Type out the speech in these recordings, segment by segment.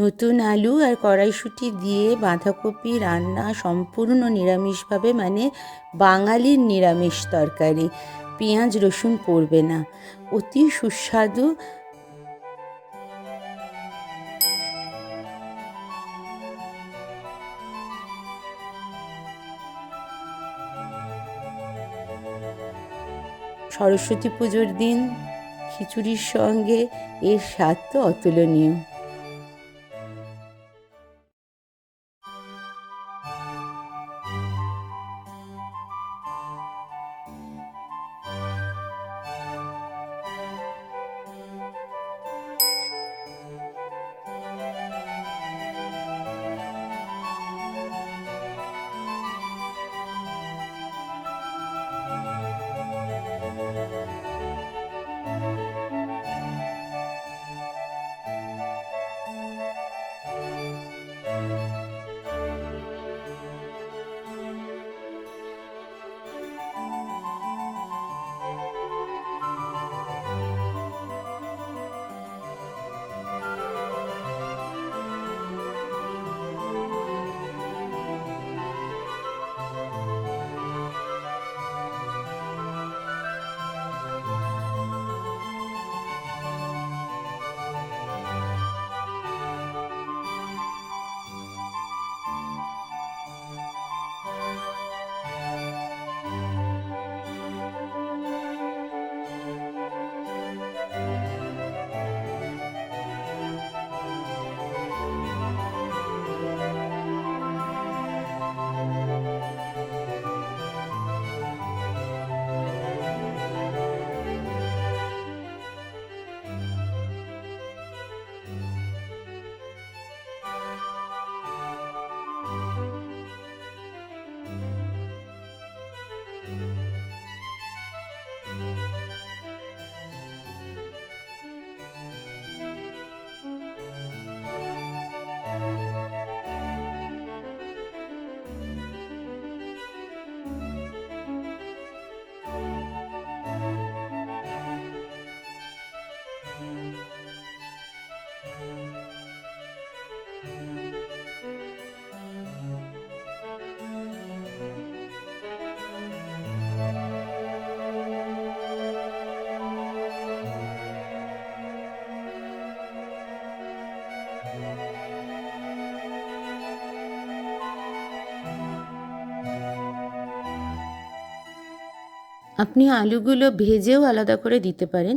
নতুন আলু আর কড়াইশুঁটি দিয়ে বাঁধাকপি রান্না সম্পূর্ণ নিরামিষভাবে, মানে বাঙালির নিরামিষ তরকারি। পেঁয়াজ রসুন পড়বে না, অতি সুস্বাদু। সরস্বতী পুজোর দিন খিচুড়ির সঙ্গে এর স্বাদ তো অতুলনীয়। আপনি আলুগুলো ভেজেও আলাদা করে দিতে পারেন,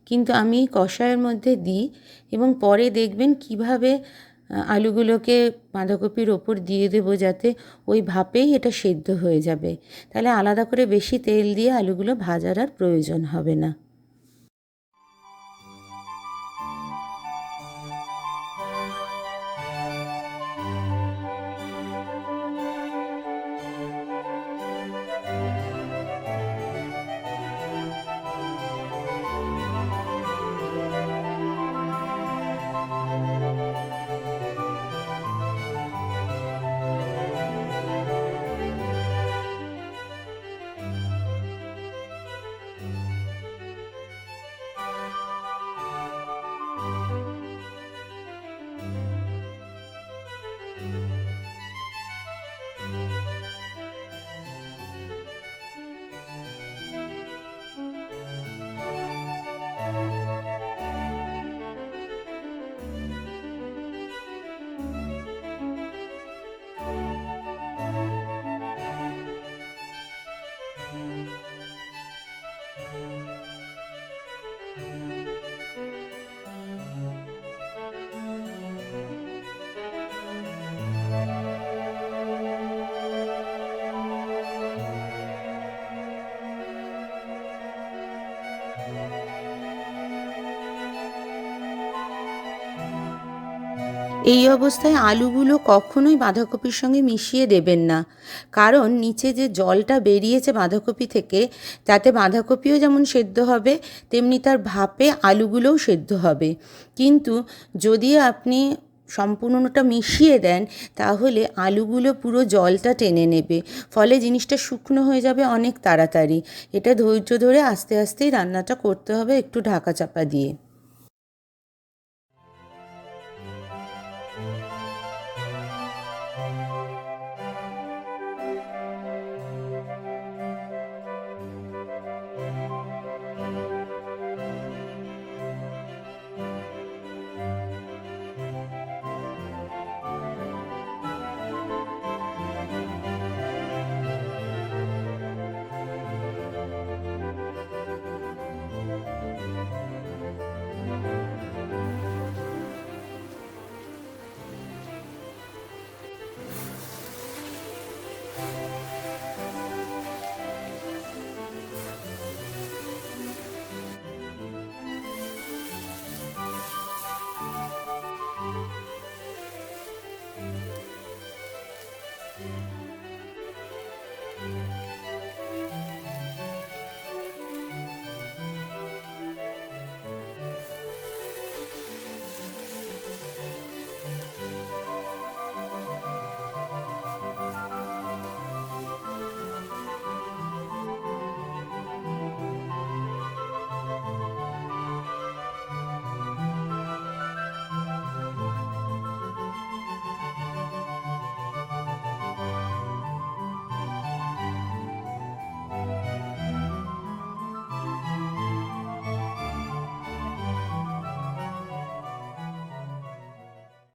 কিন্তু আমি কষায়ের মধ্যে দিই এবং পরে দেখবেন কিভাবে আলুগুলোকে বাঁধাকপির ওপর দিয়ে দেবো, যাতে ওই ভাপেই এটা সেদ্ধ হয়ে যাবে। তাহলে আলাদা করে বেশি তেল দিয়ে আলুগুলো ভাজার আর প্রয়োজন হবে না। এই অবস্থায় আলুগুলো কখনোই বাঁধাকপির সঙ্গে মিশিয়ে দেবেন না, কারণ নিচে যে জলটা বেরিয়েছে বাঁধাকপি থেকে, তাতে বাঁধাকপিও যেমন সেদ্ধ হবে, তেমনি তার ভাপে আলুগুলোও সেদ্ধ হবে। কিন্তু যদি আপনি সম্পূর্ণটা মিশিয়ে দেন, তাহলে আলুগুলো পুরো জলটা টেনে নেবে, ফলে জিনিসটা শুকনো হয়ে যাবে অনেক তাড়াতাড়ি। এটা ধৈর্য ধরে আস্তে আস্তেই রান্নাটা করতে হবে, একটু ঢাকা চাপা দিয়ে।